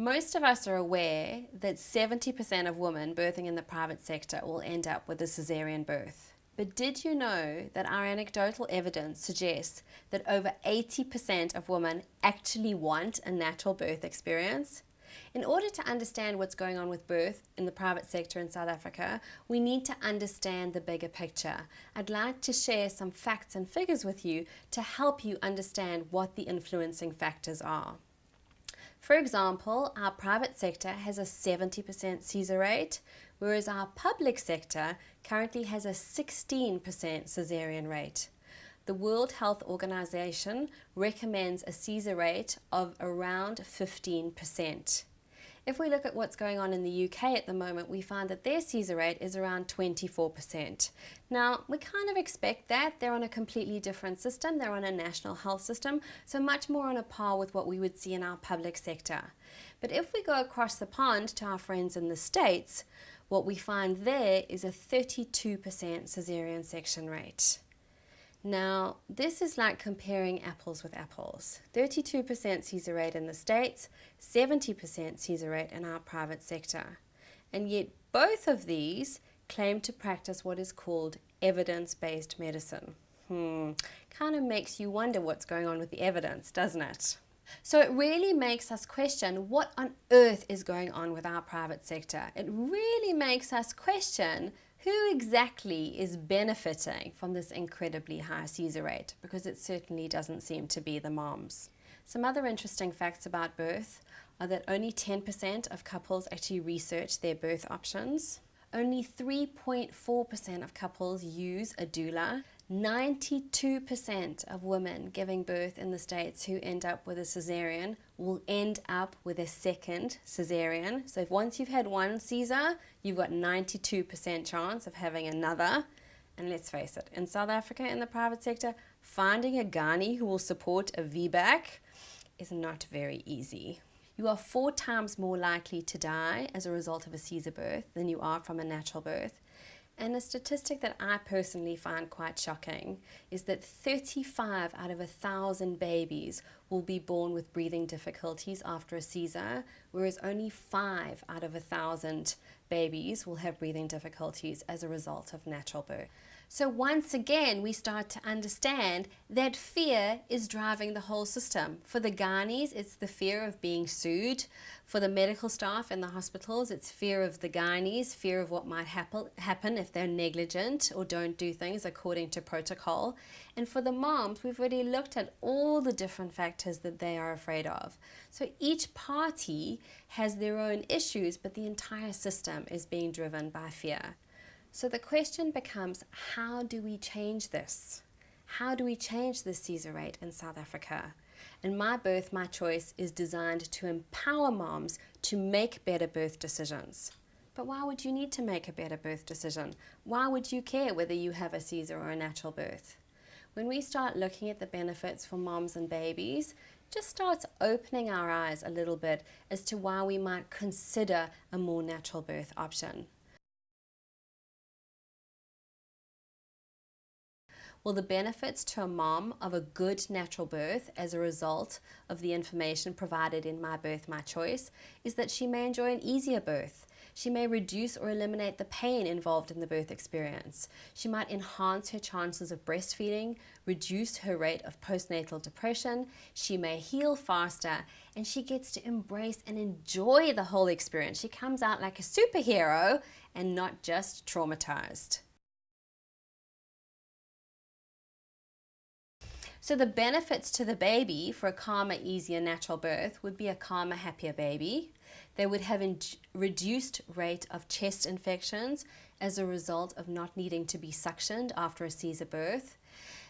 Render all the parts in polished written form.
Most of us are aware that 70% of women birthing in the private sector will end up with a cesarean birth. But did you know that our anecdotal evidence suggests that over 80% of women actually want a natural birth experience? In order to understand what's going on with birth in the private sector in South Africa, we need to understand the bigger picture. I'd like to share some facts and figures with you to help you understand what the influencing factors are. For example, our private sector has a 70% Caesar rate, whereas our public sector currently has a 16% cesarean rate. The World Health Organization recommends a Caesar rate of around 15%. If we look at what's going on in the UK at the moment, we find that their Caesar rate is around 24%. Now, we kind of expect that. They're on a completely different system. They're on a national health system, so much more on a par with what we would see in our public sector. But if we go across the pond to our friends in the States, what we find there is a 32% cesarean section rate. Now, this is like comparing apples with apples. 32% Caesar rate in the States, 70% Caesar rate in our private sector. And yet both of these claim to practice what is called evidence-based medicine. Kind of makes you wonder what's going on with the evidence, doesn't it? So it really makes us question what on earth is going on with our private sector. It really makes us question who exactly is benefiting from this incredibly high Caesar rate, because it certainly doesn't seem to be the moms. Some other interesting facts about birth are that only 10% of couples actually research their birth options. Only 3.4% of couples use a doula. 92% of women giving birth in the States who end up with a cesarean will end up with a second cesarean. So if once you've had one Caesar, you've got 92% chance of having another. And let's face it, in South Africa, in the private sector, finding a gynae who will support a VBAC is not very easy. You are 4 times more likely to die as a result of a Caesar birth than you are from a natural birth. And a statistic that I personally find quite shocking is that 35 out of 1,000 babies will be born with breathing difficulties after a Caesar, whereas only 5 out of 1,000 babies will have breathing difficulties as a result of natural birth. So once again, we start to understand that fear is driving the whole system. For the gynaes, it's the fear of being sued. For the medical staff in the hospitals, it's fear of the gynaes, fear of what might happen if they're negligent or don't do things according to protocol. And for the moms, we've already looked at all the different factors that they are afraid of. So each party has their own issues, but the entire system is being driven by fear. So the question becomes, how do we change this? How do we change the Caesar rate in South Africa? And My Birth, My Choice is designed to empower moms to make better birth decisions. But why would you need to make a better birth decision? Why would you care whether you have a Caesar or a natural birth? When we start looking at the benefits for moms and babies, it just starts opening our eyes a little bit as to why we might consider a more natural birth option. Well, the benefits to a mom of a good natural birth as a result of the information provided in My Birth, My Choice is that she may enjoy an easier birth. She may reduce or eliminate the pain involved in the birth experience. She might enhance her chances of breastfeeding, reduce her rate of postnatal depression. She may heal faster, and she gets to embrace and enjoy the whole experience. She comes out like a superhero and not just traumatized. So the benefits to the baby for a calmer, easier natural birth would be a calmer, happier baby. They would have a reduced rate of chest infections as a result of not needing to be suctioned after a Caesar birth.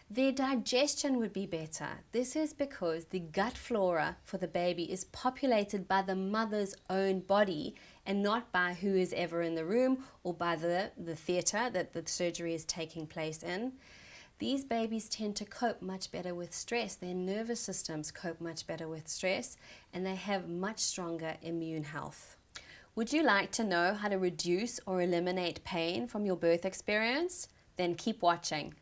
Their digestion would be better. This is because the gut flora for the baby is populated by the mother's own body and not by who is ever in the room or by the theatre that the surgery is taking place in. These babies tend to cope much better with stress. Their nervous systems cope much better with stress, and they have much stronger immune health. Would you like to know how to reduce or eliminate pain from your birth experience? Then keep watching.